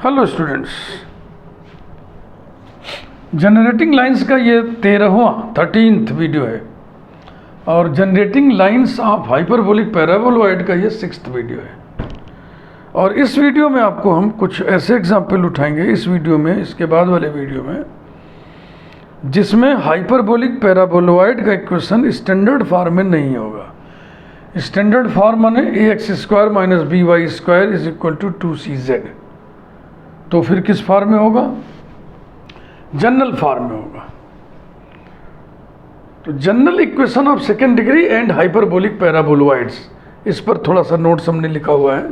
Hello students, generating lines का ये 13th video है और generating lines of hyperbolic paraboloid का ये 6th वीडियो है। और इस वीडियो में आपको हम कुछ ऐसे एग्जाम्पल उठाएंगे इस वीडियो में, इसके बाद वाले वीडियो में, जिसमें हाइपरबोलिक पैराबोलॉइड का इक्वेशन स्टैंडर्ड फॉर्म में नहीं होगा। स्टैंडर्ड फॉर्म माने ax² - by² = 2cz। तो फिर किस फॉर्म में होगा? जनरल फॉर्म में होगा। तो general equation of second degree and hyperbolic paraboloids, इस पर थोड़ा सा नोट्स हमने लिखा हुआ है।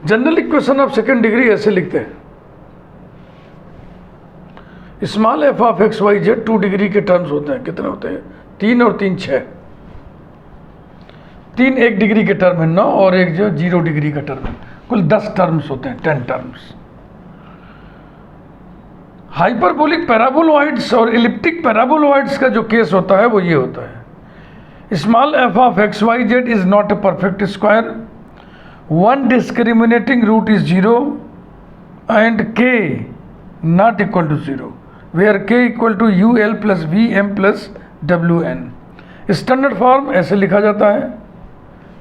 General equation of second degree ऐसे लिखते हैं, small f of x y z 2 degree के टर्म्स होते हैं। कितने होते हैं? 3 और 3 6। 3 1 डिग्री के टर्म है 9 और एक जो 0 डिग्री का टर्म है, कुल 10 टर्म्स होते हैं, 10 टर्म्स। हाइपरबोलिक पैराबोलॉइड्स और इलिप्टिक पैराबोलॉइड्स का जो केस होता है वो ये होता है, small f of x y z is not a perfect square, one discriminating root is 0 and k not equal to 0 where k equal to ul plus vm plus wn। Standard form ऐसे लिखा जाता है,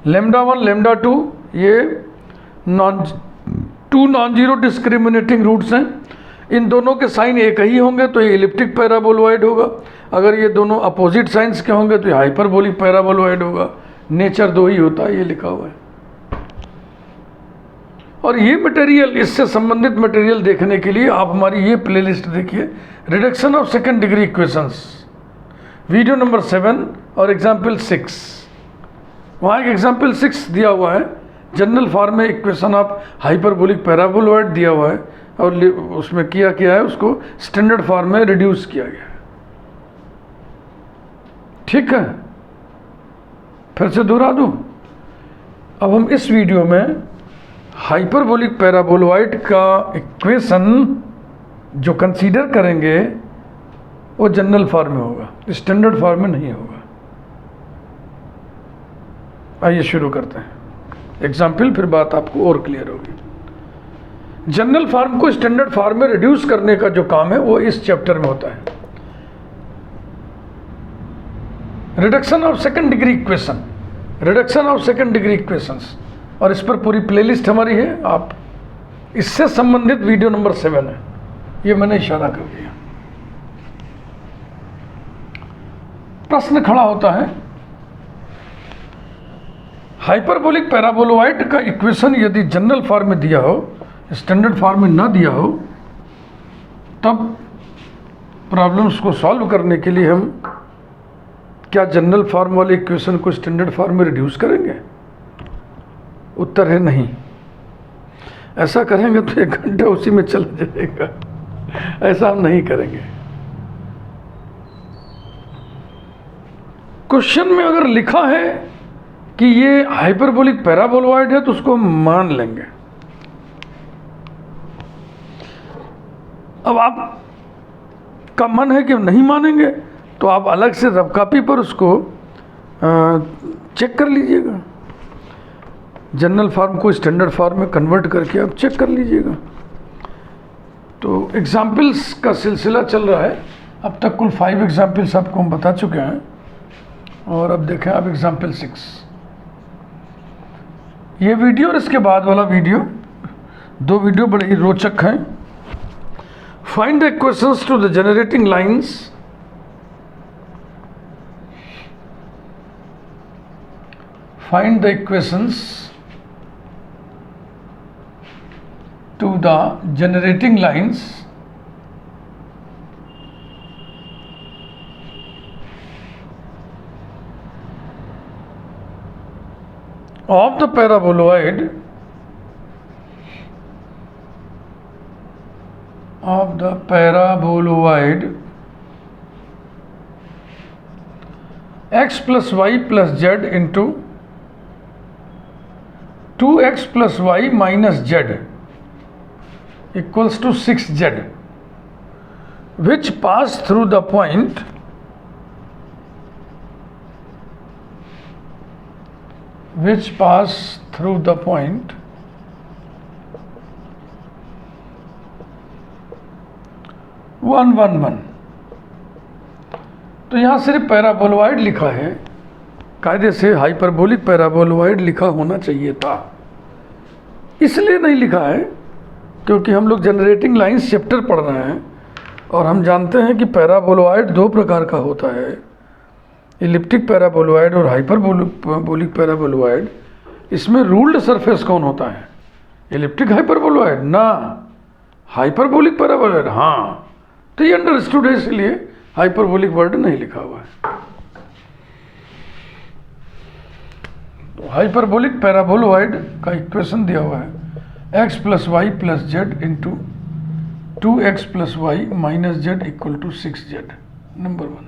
λ1 λ2 ये two non zero discriminating roots हैं, इन दोनों के sign एक ही होंगे तो ये इलिप्टिक पैराबोलॉइड होगा। अगर ये दोनों अपोजिट साइंस के होंगे तो ये हाइपरबोलिक पैराबोलॉइड होगा। नेचर 2 ही होता है, ये लिखा हुआ है। और ये मटेरियल, इससे संबंधित मटेरियल देखने के लिए आप हमारी ये प्लेलिस्ट देखिए, reduction of second degree equations, video number 7 और एग्जाम्पल 6। वहाँ एक एग्जाम्पल 6 दिया हुआ है, जनरल फॉर्म में इक्वेशन ऑफ हाइपरबोलिक पैराबोलॉइड दिया हुआ है और उसमें किया है, उसको स्टैंडर्ड फॉर्म में रिड्यूस किया गया है। ठीक है, फिर से दोहरा दूं। अब हम इस वीडियो में हाइपरबोलिक पैराबोलॉइड का इक्वेशन जो कंसीडर करेंगे वो जनरल फॉर्म में होगा, स्टैंडर्ड फॉर्म में नहीं होगा। आइए शुरू करते हैं एग्जाम्पल, फिर बात आपको और क्लियर होगी। जनरल फॉर्म को स्टैंडर्ड फॉर्म में रिड्यूस करने का जो काम है वो इस चैप्टर में होता है, reduction of second degree equation, reduction of second degree equations. और इस पर पूरी प्लेलिस्ट हमारी है, आप इससे संबंधित वीडियो नंबर 7 है, ये मैंने इशारा कर दिया। प्रश्न खड़ा होता है, हाइपरबोलिक पैराबोलॉइड का इक्वेशन यदि जनरल फॉर्म में दिया हो, स्टैंडर्ड फॉर्म में ना दिया हो, तब प्रॉब्लम्स को सॉल्व करने के लिए हम क्या जनरल फॉर्म वाले इक्वेशन को स्टैंडर्ड फॉर्म में रिड्यूस करेंगे? उत्तर है नहीं। ऐसा करेंगे तो 1 घंटा उसी में चला जाएगा, ऐसा हम नहीं करेंगे। क्वेश्चन में अगर लिखा है कि ये हाइपरबोलिक पैराबोलॉइड है तो उसको हम मान लेंगे। अब आप का मन है कि हम नहीं मानेंगे तो आप अलग से रफ कॉपी पर उसको चेक कर लीजिएगा, जनरल फॉर्म को स्टैंडर्ड फॉर्म में कन्वर्ट करके आप चेक कर लीजिएगा। तो एग्जाम्पल्स का सिलसिला चल रहा है, अब तक कुल 5 एग्जाम्पल्स आपको हम बता चुके हैं। और अब देखें आप एग्जाम्पल 6, ये वीडियो और इसके बाद वाला वीडियो, 2 वीडियो बड़े ही रोचक हैं। Find the equations to the generating lines, find the equations to the generating lines of the paraboloid x plus y plus z into 2x plus y minus z equals to 6z, which pass through the point which pass through the point 1 1 1। तो यहाँ सिर्फ paraboloid लिखा है, कायदे से hyperbolic paraboloid लिखा होना चाहिए था। इसलिए नहीं लिखा है क्योंकि हम लोग जनरेटिंग लाइंस चैप्टर पढ़ रहे हैं और हम जानते हैं कि पैराबोलॉइड दो प्रकार का होता है, इलिप्टिक पैराबोलॉइड और हाइपरबोलिक पैराबोलॉइड। इसमें रूल्ड सरफेस कौन होता है? इलिप्टिक हाइपरबोलॉइड ना हाइपरबोलिक पैराबोलॉइड। हाँ, तो ये अंडरस्टूड है, इसलिए हाइपरबोलिक वर्ड नहीं लिखा हुआ है। तो हाइपरबोलिक पैराबोलॉइड का इक्वेशन दिया हुआ है x plus y plus z into 2x plus y minus z equal to 6z। Number 1।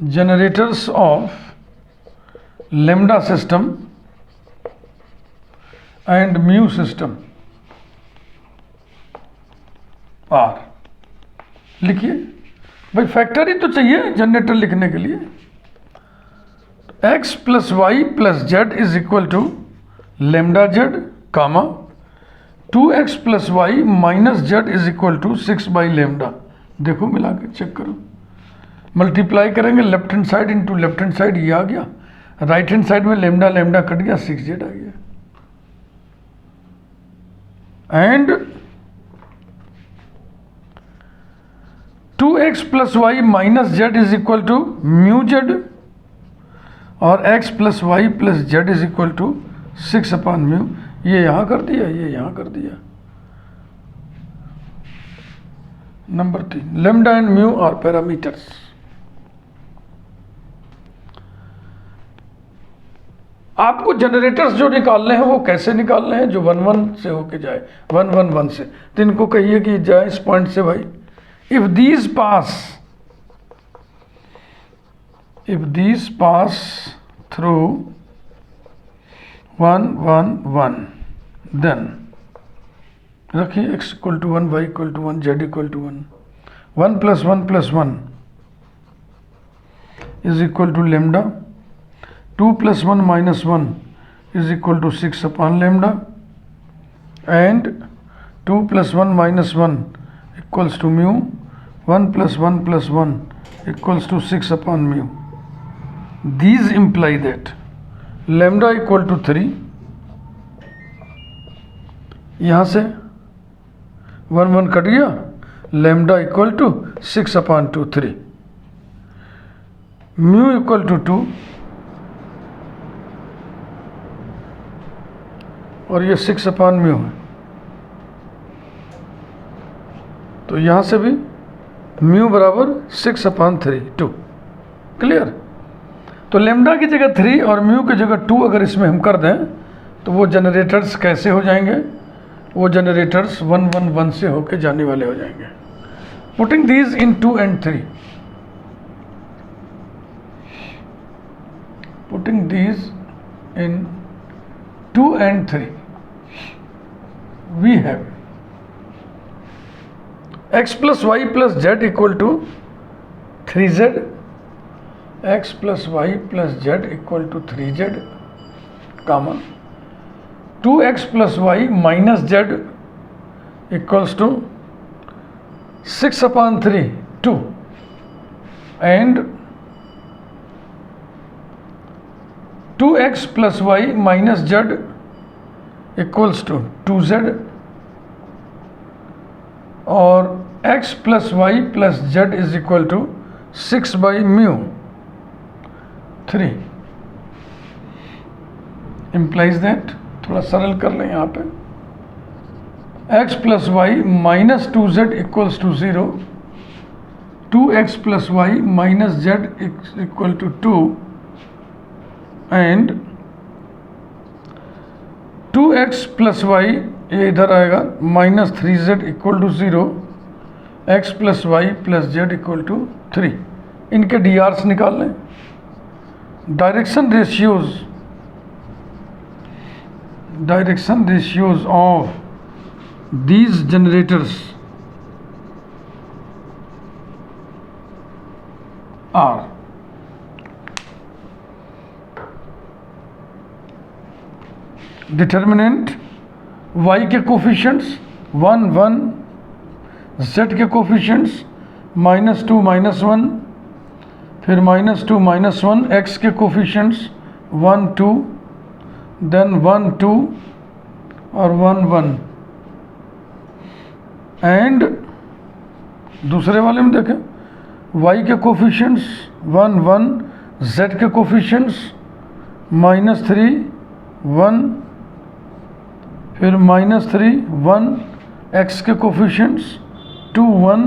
generators of lambda system and mu system are, लिखिए भाई, फैक्टर ही तो चाहिए जनरेटर लिखने के लिए। x plus y plus z is equal to lambda z comma 2x plus y minus z is equal to 6 by lambda. देखो मिला के चेक करो, मल्टीप्लाई करेंगे left hand side into left hand side, ये आ गया। राइट हैंड साइड में lambda lambda cut गया, 6z आ गया। And 2x plus y minus z is equal to mu z, और x plus y plus z is equal to 6 upon mu. ये यहां कर दिया, ये यहां कर दिया। Number 3, lambda and mu are parameters. आपको जनरेटर्स जो निकालने हैं वो कैसे निकालने हैं? जो 1 1 से होके जाए, 1 1 1 से। तो इनको कहिए कि जाए इस पॉइंट से भाई, if these pass through 1 1 1, then रखिए x equal to 1, y equal to 1, z equal to 1, 1 plus 1 plus 1 is equal to lambda, 2 plus 1 minus 1 is equal to 6 upon lambda, and 2 plus 1 minus 1 equals to mu, 1 plus 1 equals to 6 upon mu. These imply that lambda equal to 3, यहाँ से 1 1 cut गया, lambda equal to 6 upon 2 3, mu equal to 2, और ये 6 upon mu है। तो यहाँ से भी म्यू बराबर 6 अपॉन 3 2। क्लियर? तो लेमडा की जगह 3 और म्यू की जगह 2 अगर इसमें हम कर दें तो वो जनरेटर्स कैसे हो जाएंगे? वो जनरेटर्स 1 1 1 से होके जाने वाले हो जाएंगे। Putting these in 2 and 3, putting these in 2 and 3, we have x plus y plus z equal to 3z, x plus y plus z equal to 3z, comma 2x plus y minus z equals to 6 upon 3 2, and 2x plus y minus z equals to 2z, और x plus y plus z is equal to 6 by mu 3 implies that, थोड़ा सरल कर लें यहाँ पे, x plus y minus 2z equals to 0, 2x plus y minus z equal to 2, and 2x plus y, ये इधर आएगा, minus 3z equal to 0, x plus y plus z equal to 3। इनके DRs निकाल लें। Direction ratios of these generators R. Determinant y के coefficients 1 1, z के coefficients -2 -1, फिर -2 -1, x के कोफिशिएंट्स 1 2, देन 1 2 और 1 1, एंड दूसरे वाले में देखें y के कोफिशिएंट्स 1 1, z के कोफिशिएंट्स -3 1, फिर -3 1, x के कोफिशिएंट्स 2 1,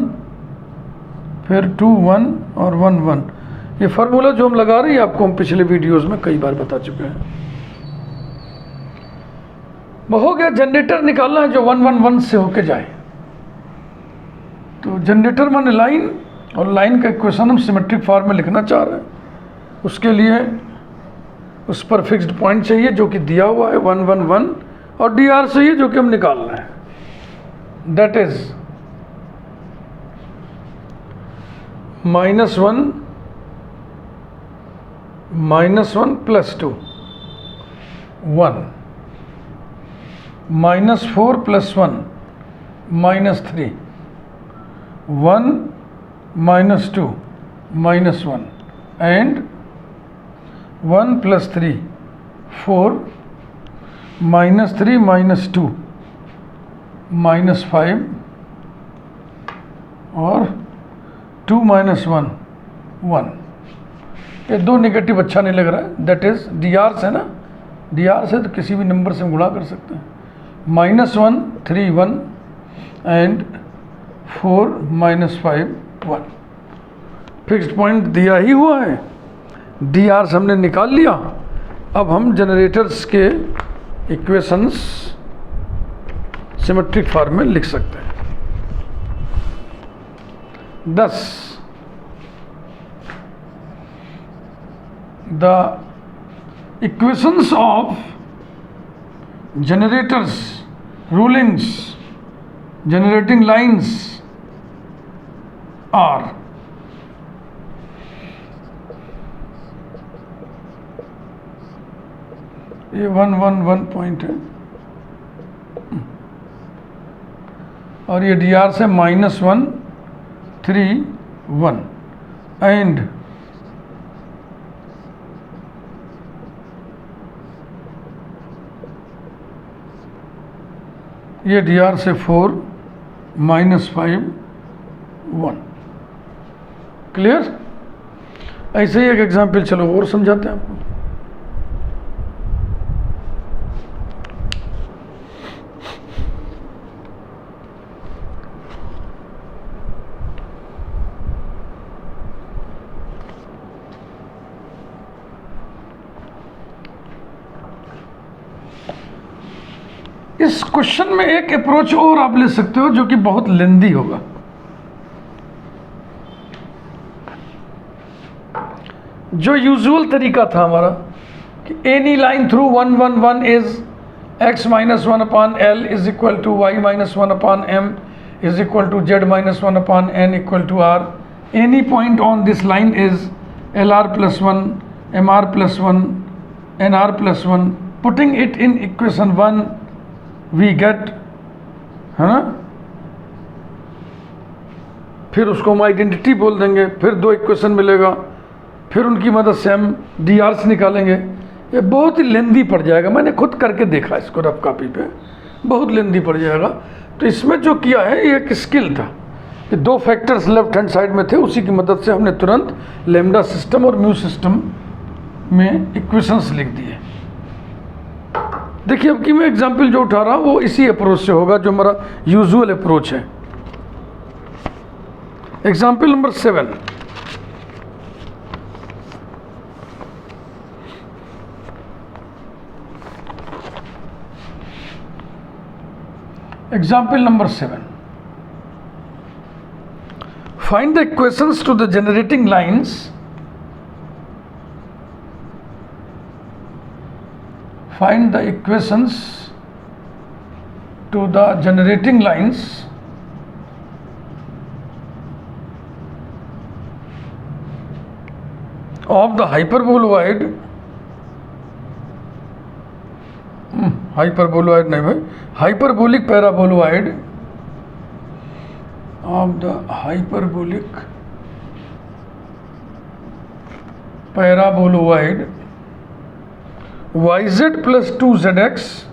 फिर 2 1 और 1 1। ये फार्मूला जो हम लगा रहे हैं आपको हम पिछले वीडियोस में कई बार बता चुके हैं। हो गया, जनरेटर निकालना है जो 1 1 1 से होके जाए। तो जनरेटर माने लाइन, और लाइन का इक्वेशन हम सिमेट्रिक फॉर्म में लिखना चाह रहे हैं। उसके लिए उस पर फिक्स्ड पॉइंट चाहिए जो कि दिया हुआ है 1 1 1, और डी आर चाहिए जो कि हम निकालना है, दैट इज -1 -1 + 2 1, -4 + 1 -3, 1 -2 -1, and 1 + 3 4, -3 -2 -5, और 2 -1 1। ये दो नेगेटिव अच्छा नहीं लग रहा है, दैट इज डी आर से ना, डी आर से तो किसी भी नंबर से गुणा कर सकते हैं। -1 3 1, एंड 4 -5 1। फिक्स्ड पॉइंट दिया ही हुआ है, डी आर से हमने निकाल लिया। अब हम जनरेटर्स के इक्वेशंस सिमेट्रिक फॉर्म में लिख सकते हैं। 10 the equations of generators, rulings, generating lines are ये 1 1 1 पॉइंट है, और ये डी आर से -1 3 1, एंड ये डी आर से 4 -5 1। क्लियर? ऐसे ही एक एग्जाम्पल चलो और समझाते हैं आपको। इस क्वेश्चन में एक अप्रोच और आप ले सकते हो जो कि बहुत लेंदी होगा। जो यूजुअल तरीका था हमारा कि any line through 1 1 1 is x -1/L is equal to y -1/m is equal to z -1/n equal to r। Any point on this line is LR + 1 MR + 1 NR + 1। Putting it in equation 1 we get, है ना, फिर उसको हम identity बोल देंगे, फिर दो equation मिलेगा, फिर उनकी मदद से हम डी आर्स निकालेंगे। ये बहुत ही लेंदी पड़ जाएगा, मैंने खुद करके देखा इसको रफ कॉपी पे, बहुत लेंदी पड़ जाएगा। तो इसमें जो किया है ये एक स्किल था कि दो फैक्टर्स लेफ्ट हैंड साइड में थे, उसी की मदद से हमने तुरंत लैम्डा सिस्टम और म्यू सिस्टम में इक्वेशंस लिख दिए। देखिए अब कि मैं एग्जाम्पल जो उठा रहा हूँ वो इसी अप्रोच से होगा जो हमारा यूजुअल अप्रोच है। Example number 7, example number 7, find the equations to the generating lines find the equations to the generating lines of the hyperboloid hyperboloid नहीं भाई, hyperbolic paraboloid of the hyperbolic paraboloid yz plus 2zx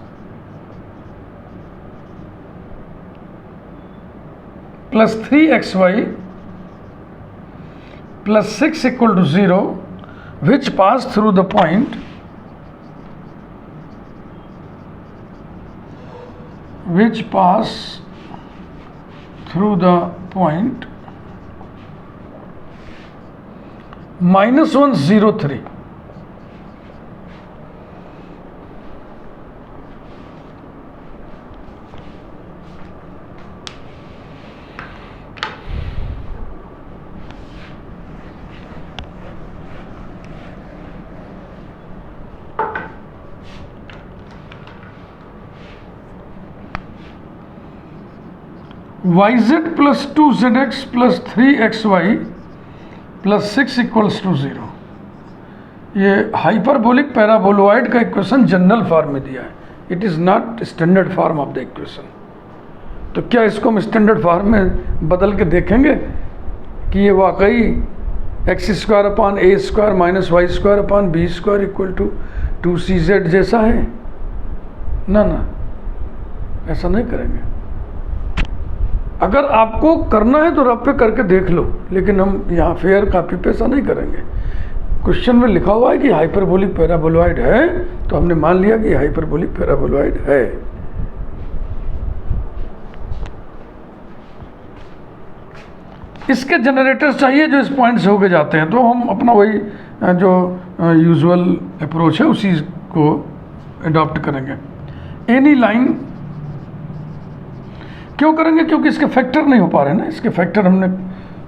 plus 3xy plus 6 equal to 0, which pass through the point -103. yz plus 2zx plus 3xy plus 6 equals to 0. ये hyperbolic paraboloid का equation general form में दिया है, it is not standard form of the equation. तो क्या इसको हम standard form में बदल के देखेंगे कि ये वाकई x² upon a² minus y² upon b² equal to 2cz जैसा है? ना, ऐसा नहीं करेंगे. अगर आपको करना है तो रफ पे करके देख लो, लेकिन हम यहाँ फेयर कॉपी पे ऐसा नहीं करेंगे. क्वेश्चन में लिखा हुआ है कि हाइपरबोलिक पैराबोलॉइड है, तो हमने मान लिया कि हाइपरबोलिक पैराबोलॉइड है. इसके जनरेटर्स चाहिए जो इस पॉइंट से होके जाते हैं, तो हम अपना वही जो यूजुअल अप्रोच है उसी को अडॉप्ट करेंगे. एनी लाइन क्यों करेंगे? क्योंकि इसके फैक्टर नहीं हो पा रहे ना. इसके फैक्टर हमने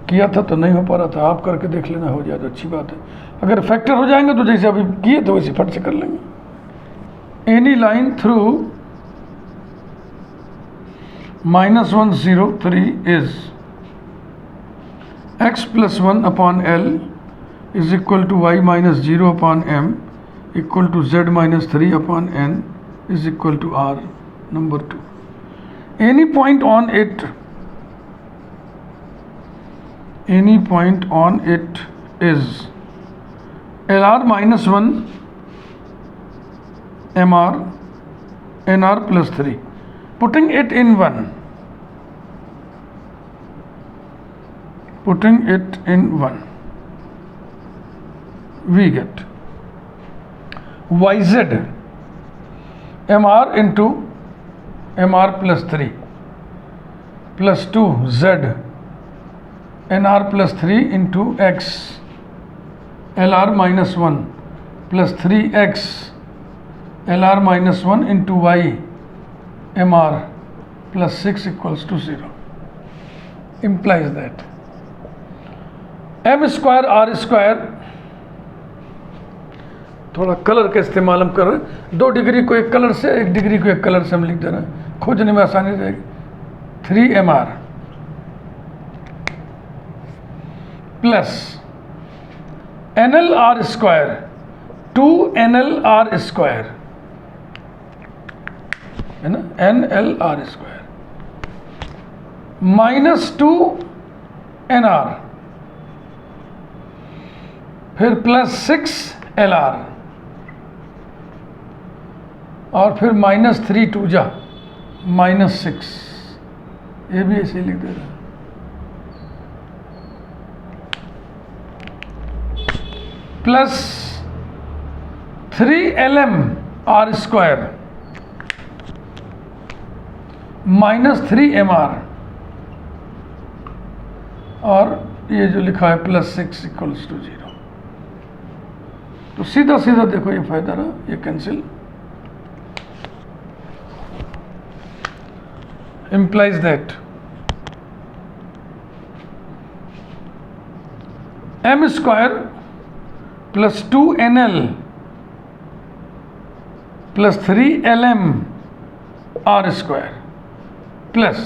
किया था तो नहीं हो पा रहा था. आप करके देख लेना, हो जाए तो अच्छी बात है. अगर फैक्टर हो जाएंगे तो जैसे अभी किए तो वैसे फट से कर लेंगे. Any line through -103 is x plus 1 upon L is equal to y minus 0 upon m equal to z minus 3 upon n is equal to r. Number 2. Any point on it is LR minus 1 MR NR plus 3. Putting it in 1, we get YZ MR into MR plus 3 plus 2Z NR plus 3 into X LR minus 1 plus 3X LR minus 1 into Y MR plus 6 equals to 0. Implies that M square R square, थोड़ा colour का इस्तेमाल हम कर रहे हैं. 2 degree को एक colour से, 1 डिग्री को एक कलर से हम लिख दे रहे हैं, खोजने में आसानी रहेगी. 3MR plus NLR square 2NLR square है ना, NLR स्क्वायर -2NR फिर प्लस 6LR और फिर -3 2 जा -6. ये भी ऐसे लिख दे रहे हैं. Plus 3LM R square -3MR और ये जो लिखा है प्लस 6 इक्वल्स टू 0. तो सीधा सीधा देखो, ये फायदा रहा, ये cancel. implies that M square plus 2NL plus 3LM R square plus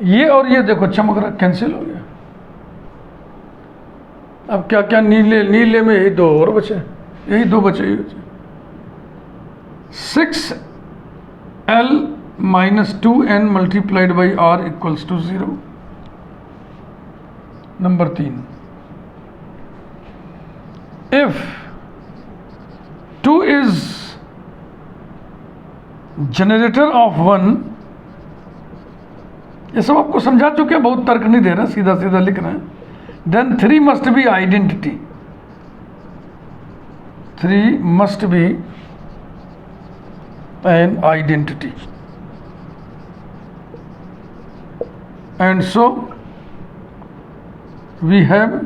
ये और ये देखो चमक रहा, कैंसिल हो गया. अब क्या क्या नीले नीले में यही दो और बचे, यही दो बचे। 6L - 2N multiplied by R equals to 0। Number 3, if 2 is generator of 1, ये सब आपको समझा चुके हैं, बहुत तर्क नहीं दे रहा, सीधा सीधा लिख रहे हैं। Then 3 must be identity, 3 must be an identity, and so we have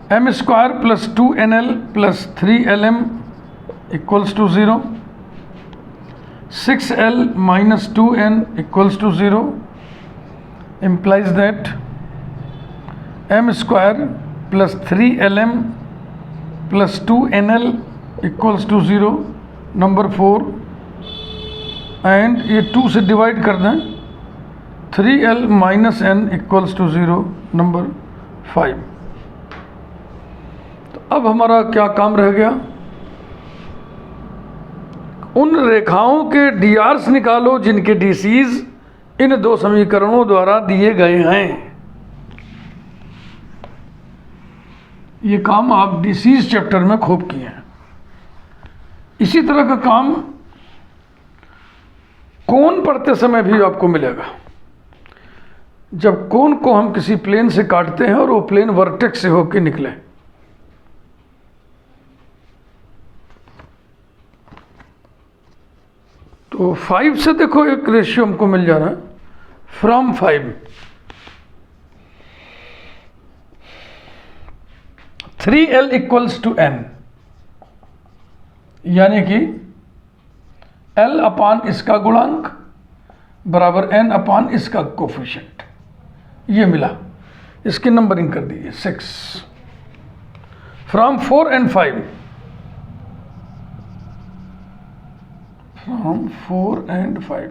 m square plus 2nl plus 3lm equals to 0, 6l minus 2n equals to 0 implies that m square plus 3lm plus 2nl equals to 0, number 4, and ये 2 से divide कर दें, 3l minus n equals to 0, number 5। अब हमारा क्या काम रह गया, उन रेखाओं के डीआर्स निकालो जिनके डीसीज इन दो समीकरणों द्वारा दिए गए हैं। ये काम आप डीसीज चैप्टर में खूब किए हैं। इसी तरह का काम कोण पढ़ते समय भी आपको मिलेगा। जब कोण को हम किसी प्लेन से काटते हैं और वो प्लेन वर्टेक्स से होकर निकले, तो 5 से देखो एक रेशियो हमको मिल जा रहा है, from 5 3l equals to n, यानी कि l अपान इसका गुणांक बराबर n अपान इसका कोफिशिएंट, ये मिला। इसकी नंबरिंग कर दीजिए 6 फ्रॉम 4 and 5, फ्रॉम 4 and 5,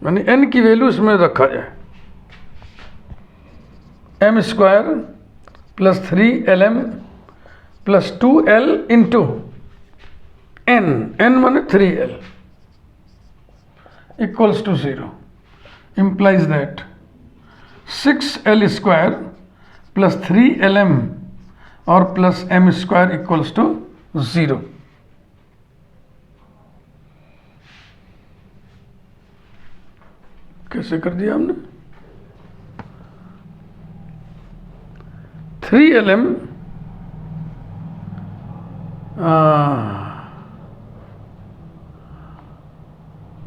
यानी n की वैल्यू इसमें रखा जाए, m square plus 3lm plus 2l into n, n माने 3l equals to 0, implies that 6l square plus 3lm और plus m square equals to 0। कैसे कर दिया हमने, 3lm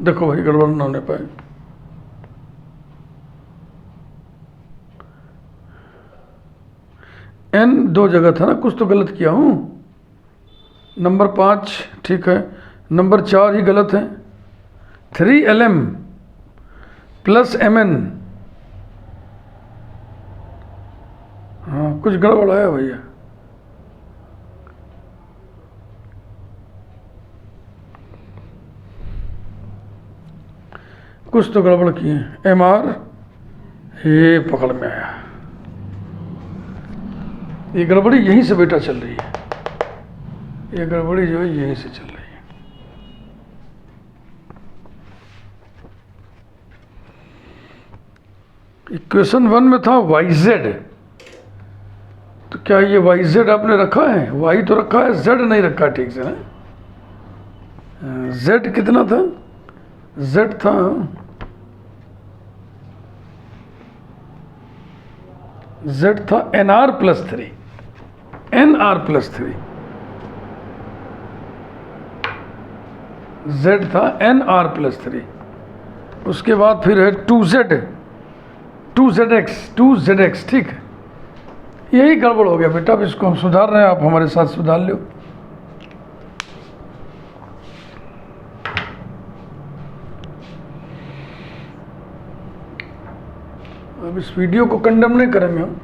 देखो भाई गड़बड़ ना होने पाए, n दो जगह था ना, कुछ तो गलत किया हूं। नंबर 5 ठीक है, नंबर 4 ही गलत है। 3lm प्लस mn, हाँ कुछ गड़बड़ आया भैया। कुछ तो गड़बड़ किए, mr ये पकड़ में आया। ये गड़बड़ी यहीं से बेटा चल रही है, ये गड़बड़ी जो है यहीं से चल रही है। इक्वेशन 1 में था yz, तो क्या ये yz आपने रखा है? y तो रखा है, z नहीं रखा ठीक से ना। z कितना था? z था nr plus 3, nr plus 3, z था nr प्लस 3। उसके बाद फिर है 2zx, ठीक है। यही गड़बड़ हो गया बेटा, अब इसको हम सुधार रहे हैं, आप हमारे साथ सुधार लो। अब इस वीडियो को कंडेम नहीं करेंगे हम,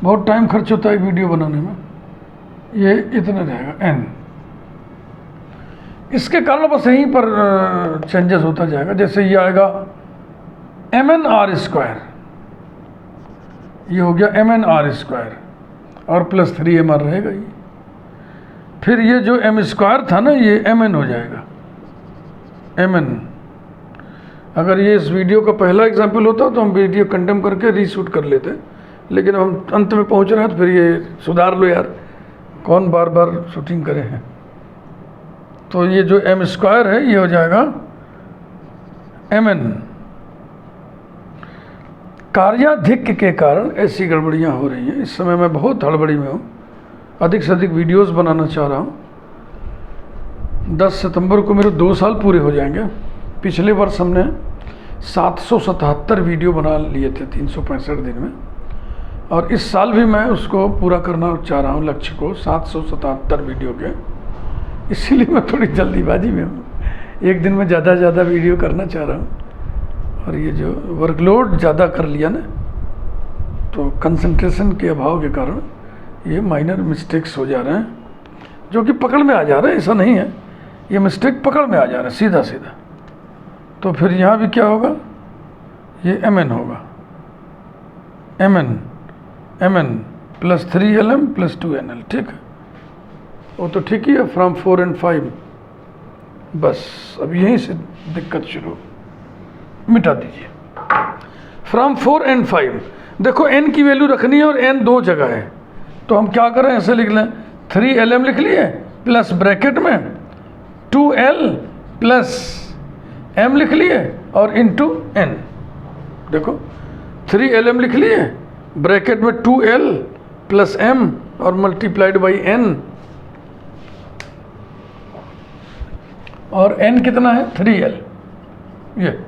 बहुत टाइम खर्च होता है वीडियो बनाने में। ये इतना रहेगा n, इसके कारण बस यहीं पर चेंजेस होता जाएगा। जैसे ये आएगा MnR², ये हो गया MnR² और प्लस 3mr रहेगा ये। फिर ये जो m² था ना, ये mn हो जाएगा, mn। अगर ये इस वीडियो का पहला एग्जाम्पल होता तो हम वीडियो कंडेम करके रीशूट कर लेते, लेकिन हम अंत में पहुंच रहे हैं तो फिर ये सुधार लो यार, कौन बार बार शूटिंग करे हैं। तो ये जो m² है ये हो जाएगा mn। कार्याधिक्य के कारण ऐसी गड़बड़ियाँ हो रही हैं। इस समय मैं बहुत हड़बड़ी में हूँ, अधिक से अधिक वीडियोस बनाना चाह रहा हूँ। 10 सितंबर को मेरे 2 साल पूरे हो जाएंगे। पिछले वर्ष हमने 777 वीडियो बना लिए थे 365 दिन में, और इस साल भी मैं उसको पूरा करना चाह रहा हूँ, लक्ष्य को 777 वीडियो के। इसीलिए मैं थोड़ी जल्दीबाजी में हूँ, एक दिन में ज़्यादा से ज़्यादा वीडियो करना चाह रहा हूँ। और ये जो वर्कलोड ज़्यादा कर लिया ना, तो कंसंट्रेशन के अभाव के कारण ये माइनर मिस्टेक्स हो जा रहे हैं, जो कि पकड़ में आ जा रहे हैं। ऐसा नहीं है, ये मिस्टेक पकड़ में आ जा रहा है सीधा सीधा। तो फिर यहाँ भी क्या होगा, ये mn होगा, mn plus 3lm plus 2nl, ठीक है, वो तो ठीक ही है। फ्रॉम 4 and 5, बस अब यहीं से दिक्कत शुरू, मिटा दीजिए। फ्रॉम 4 and 5, देखो n की वैल्यू रखनी है और n 2 जगह है, तो हम क्या करें, ऐसे लिख लें, 3lm लिख लिए प्लस ब्रैकेट में 2l प्लस m लिख लिए और इंटू n। देखो 3lm लिख लिए, ब्रैकेट में 2l प्लस m और मल्टीप्लाइड बाई n, और n कितना है 3l, ये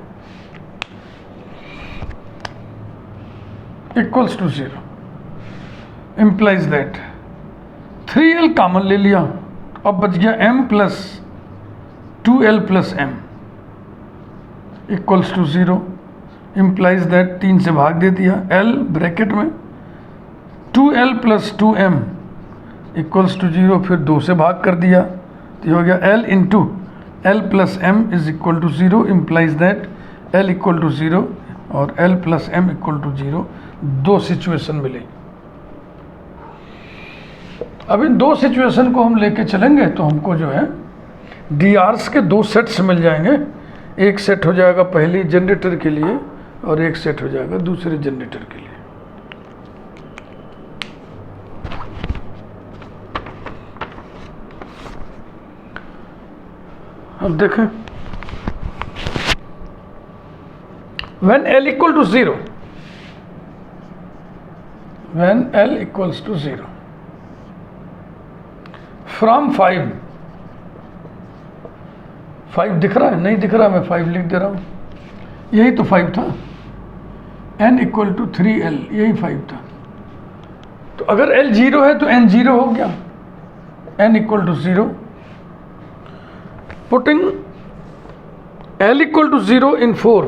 equals to 0, implies that 3l common ले लिया, अब बच गया m plus 2l plus m equals to 0, implies that 3 से भाग दे दिया, l ब्रैकेट में 2l plus 2m equals to 0, फिर 2 से भाग कर दिया, तो ये हो गया l into l plus m is equal to 0, implies that l equal to 0 और l plus m equal to 0। 2 situation मिली। अब इन 2 सिचुएशन को हम लेके चलेंगे तो हमको जो है DRs के 2 सेट्स मिल जाएंगे। एक सेट हो जाएगा पहली जनरेटर के लिए और एक सेट हो जाएगा दूसरे जनरेटर के लिए। अब देखें, when l equal to 0, when l equals to 0, from 5 दिख रहा है, नहीं दिख रहा, मैं 5 लिख दे रहा हूँ, यही तो 5 था, n इक्वल टू 3l, यही 5 था। तो अगर l 0 है तो n 0 हो गया, n equal to 0, putting l equal to 0 in 4,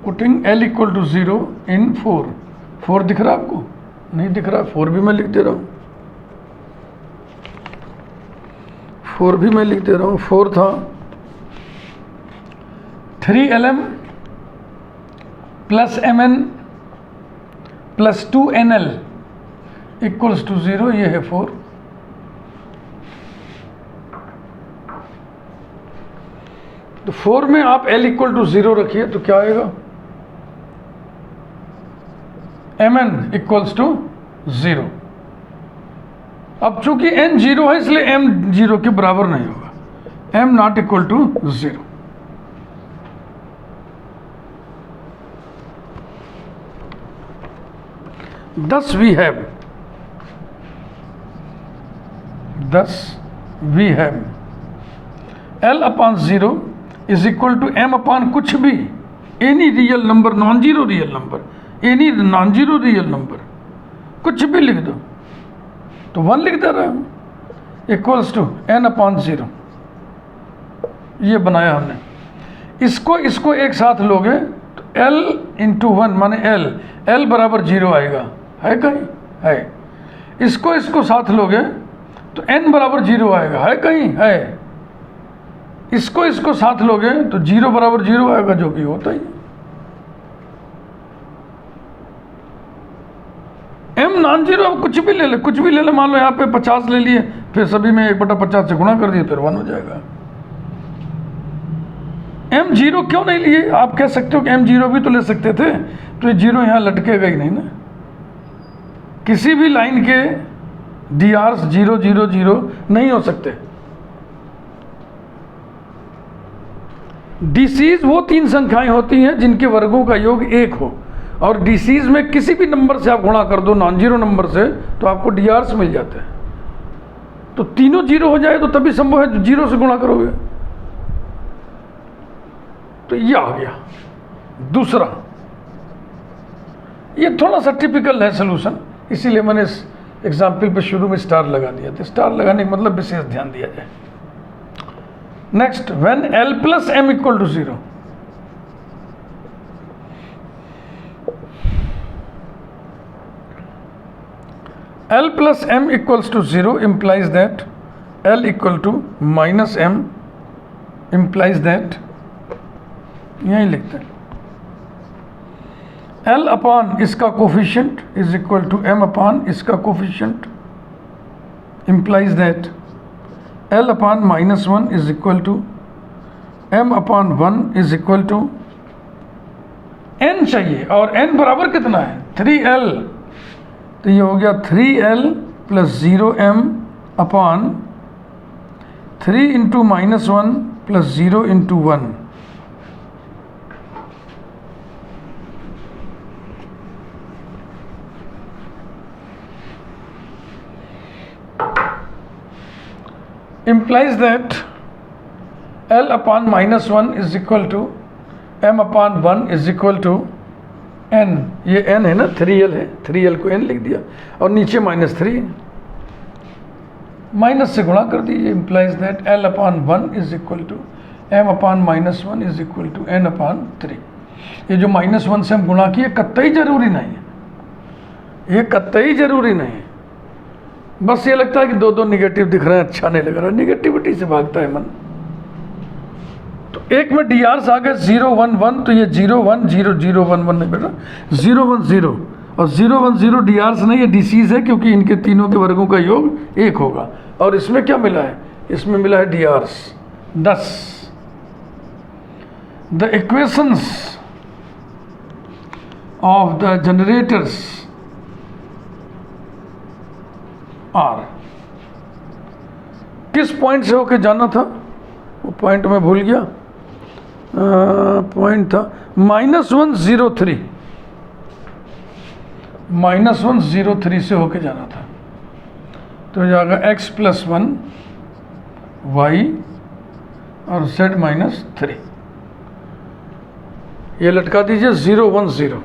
putting l equal to 0 in 4 दिख रहा आपको, नहीं दिख रहा, 4 भी मैं लिख दे रहा हूँ, 4 भी मैं लिख दे रहा हूँ। 4 था 3lm plus mn plus 2nl equals to 0, ये है 4। तो 4 में आप l इक्वल टू 0 रखिए तो क्या आएगा, mn इक्वल्स टू 0। अब चूंकि n 0 है इसलिए m 0 के बराबर नहीं होगा, m not equal to 0। Thus we have L upon 0 is equal to m upon कुछ भी, any real number, non-zero real number, any non-zero real number, कुछ भी लिख दो, तो 1 लिख दे रहा हूँ, इक्वल्स टू n अपॉन 0। ये बनाया हमने, इसको एक साथ लोगे तो l इंटू 1 माने l बराबर 0 आएगा, है कहीं, है। इसको साथ लोगे तो n बराबर 0 आएगा, है कहीं, है। इसको साथ लोगे तो 0 बराबर 0 आएगा, जो कि होता ही। m नॉन जीरो, अब कुछ भी ले ले, कुछ भी ले ले, मान लो यहाँ पे 50 ले लिए, फिर सभी में 1/50 से गुणा कर दिए, फिर 1 हो जाएगा। m जीरो क्यों नहीं लिए? आप कह सकते हो कि m जीरो भी तो ले सकते थे, तो ये जीरो यहाँ लटकेगा ही नहीं ना। किसी भी लाइन के dr 0 0 0 नहीं हो सकते। डीसीज वो 3 संख्याएं होती हैं जिनके वर्गों का योग 1 हो, और डीसीज में किसी भी नंबर से आप गुणा कर दो, नॉन जीरो नंबर से, तो आपको डीआर्स मिल जाते हैं। तो तीनों जीरो हो जाए तो तभी संभव है, जीरो से गुणा करोगे। तो ये आ गया दूसरा। ये थोड़ा सा टिपिकल है सोल्यूशन, इसीलिए मैंने इस एग्जाम्पल पे शुरू में स्टार लगा दिया था। स्टार लगाने का मतलब विशेष ध्यान दिया जाए। Next, when l plus m equal to 0, l plus m equals to 0 implies that l equal to minus m implies that, यही लिखते हैं, l अपॉन इसका coefficient is equal to m upon इसका coefficient implies that l upon -1 is equal to m upon 1 is equal to n चाहिए, और n बराबर कितना है? 3l। तो ये हो गया 3l plus 0m upon 3 into -1 plus 0 into 1। implies that l upon -1 is equal to m upon 1 is equal to n। ये n है ना, 3l है, 3l को n लिख दिया, और नीचे -3, माइनस से गुणा कर दीजिए। implies that l upon 1 is equal to m upon -1 is equal to n upon 3। ये जो -1 से हम गुणा किए कतई जरूरी नहीं है, ये कतई जरूरी नहीं है, बस ये लगता है कि दो निगेटिव दिख रहे हैं, अच्छा नहीं लग रहा, निगेटिविटी से भागता है मन। तो एक में डी आर आ गए 0 1 1, तो ये 0 1 0 0 1 1 नहीं बेटा, 0 1 0, और 0 1 0 डी आर नहीं, ये डीसीज है, क्योंकि इनके तीनों के वर्गों का योग 1 होगा। और इसमें क्या मिला है? इसमें मिला है D R 10। The equations of the generators are, किस पॉइंट से होके जाना था? वो पॉइंट मैं भूल गया, पॉइंट था -103, -103 से होके जाना था। तो जाएगा x + 1 y और z -3, ये लटका दीजिए 0 1 0।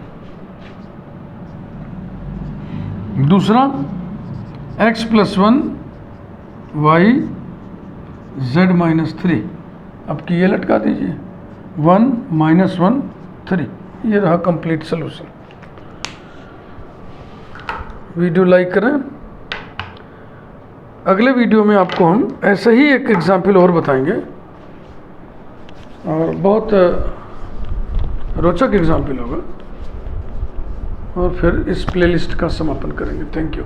दूसरा x + 1 y z -3, अब की ये लटका दीजिए 1 -1 3। ये रहा कंप्लीट सोल्यूशन। वीडियो लाइक करें। अगले वीडियो में आपको हम ऐसे ही एक एग्जाम्पल और बताएंगे, और बहुत रोचक एग्जाम्पल होगा, और फिर इस प्लेलिस्ट का समापन करेंगे। Thank you.